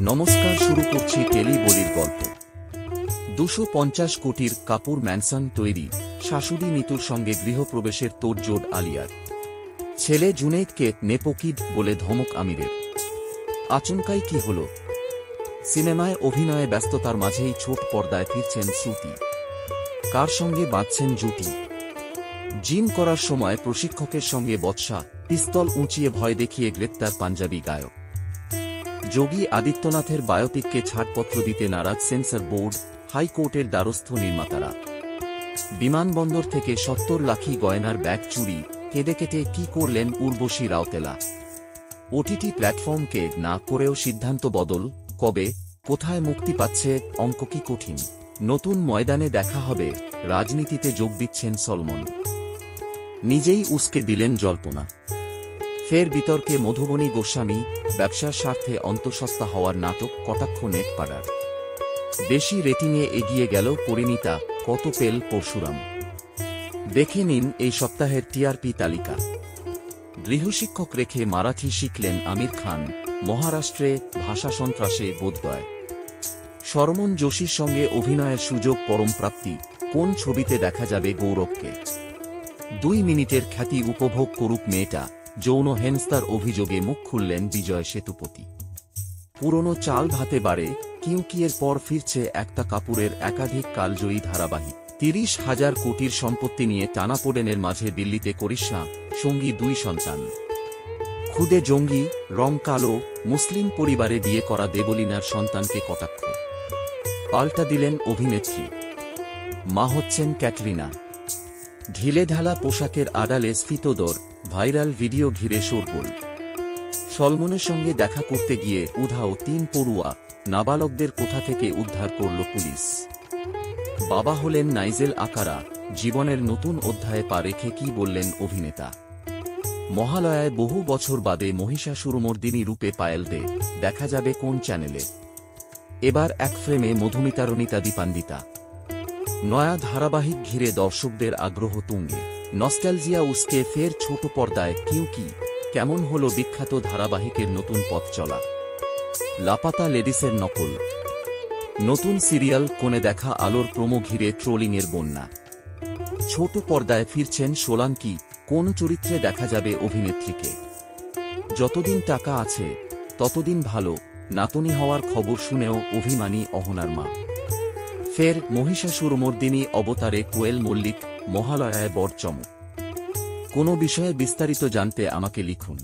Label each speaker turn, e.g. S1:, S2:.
S1: নমস্কার, শুরু করছি টেলি বলির গল্প। 250 কোটির কাপুর ম্যানসন তৈরি, শাশুড়ি নিতুর সঙ্গে গৃহপ্রবেশের তোড়জোড় আলিয়ার। ছেলে জুনেইদকে নেপোকিড বলে ধমক আমিরের। আচমকাই কি হল? সিনেমায় অভিনয়ে ব্যস্ততার মাঝেই ছোট পর্দায় ফিরছেন শ্রুতি। কার সঙ্গে বাঁধছেন জুটি? জিম করার সময় প্রশিক্ষকের সঙ্গে বচসা, পিস্তল উঁচিয়ে ভয় দেখিয়ে গ্রেপ্তার পাঞ্জাবি গায়ক। যোগী আদিত্যনাথের বায়োপিককে ছাড়পত্র দিতে নারাজ সেন্সর বোর্ড, হাইকোর্টের দ্বারস্থ নির্মাতারা। বিমানবন্দর থেকে 70 লাখি গয়নার ব্যাগ চুরি, কেঁদে কেটে কি করলেন উর্বশী রাউতেলা। ওটিটি প্ল্যাটফর্মকে না করেও সিদ্ধান্ত বদল, কবে, কোথায় মুক্তি পাচ্ছে? অঙ্ক কি কঠিন? নতুন ময়দানে দেখা হবে, রাজনীতিতে যোগ দিচ্ছেন সলমন। নিজেই উসকে দিলেন জল্পনা। ফের বিতর্কে মধুবনী গোস্বামী, ব্যবসার স্বার্থে অন্তঃসত্ত্বা হওয়ার নাটক কটাক্ষ নেটপাড়ার। বেশি রেটিংয়ে এগিয়ে গেল পরিণীতা, কত পেল পরশুরাম? দেখে নিন এই সপ্তাহের টিআরপি তালিকা। গৃহশিক্ষক রেখে মারাঠি শিখলেন আমির খান, মহারাষ্ট্রে ভাষা সন্ত্রাসে বোধগয়। শরমন যোশীর সঙ্গে অভিনয়ের সুযোগ পরমপ্রাপ্তি, কোন ছবিতে দেখা যাবে গৌরবকে? 2 মিনিটের খ্যাতি উপভোগ করুক মেয়েটা, যৌন হেনস্তার অভিযোগে মুখ খুললেন বিজয় সেতুপতি। পুরনো চাল ভাতে বাড়ে, কিউকিয়ের পর ফিরছে একতা কাপুরের একাধিক কালজয়ী ধারাবাহিক। 30,000 কোটির সম্পত্তি নিয়ে টানাপোড়েনের মাঝে দিল্লিতে করিশ্মা, সঙ্গী 2 সন্তান। খুদে জঙ্গি, রং কালো, মুসলিম পরিবারে বিয়ে করা দেবলীনার সন্তানকে কটাক্ষ। পাল্টা দিলেন অভিনেত্রী, মা হচ্ছেন ক্যাটরিনা। ঢিলেঢালা পোশাকের আড়ালে স্ফীতদর, ভাইরাল ভিডিও ঘিরে শোরগোল। সলমনের সঙ্গে দেখা করতে গিয়ে উধাও 3 পড়ুয়া, নাবালকদের কোথা থেকে উদ্ধার করল পুলিশ। বাবা হলেন নাইজেল আকারা, জীবনের নতুন অধ্যায়ে পা রেখে কি বললেন অভিনেতা? মহালয়ায় বহু বছর বাদে মহিষাসুরমর্দিনী রূপে পায়েল দে, দেখা যাবে কোন চ্যানেলে? এবার এক ফ্রেমে মধুমিতারণিতা দীপান্বিতা। নয়া ধারাবাহিক ঘিরে দর্শকদের আগ্রহ তুঙ্গে। নস্টালজিয়া উসকে ফের ছোট পর্দায় কিউকি, কেমন হল বিখ্যাত ধারাবাহিকের নতুন পথ চলা? লাপাতা লেডিসের নকল। নতুন সিরিয়াল কোণে দেখা আলোর প্রোমো ঘিরে ট্রোলিংয়ের বন্যা। ছোট পর্দায় ফিরছেন সোলাঙ্কি, কোন চরিত্রে দেখা যাবে অভিনেত্রীকে? যতদিন টাকা আছে ততদিন ভালো, নাতনি হওয়ার খবর শুনেও অভিমানী অহনার মা। ফের মহিষাসুরমর্দিনী অবতারে কোয়েল মল্লিক, মহালয়ায় বড় চমক। কোনো বিষয়ে বিস্তারিত জানতে আমাকে লিখুন।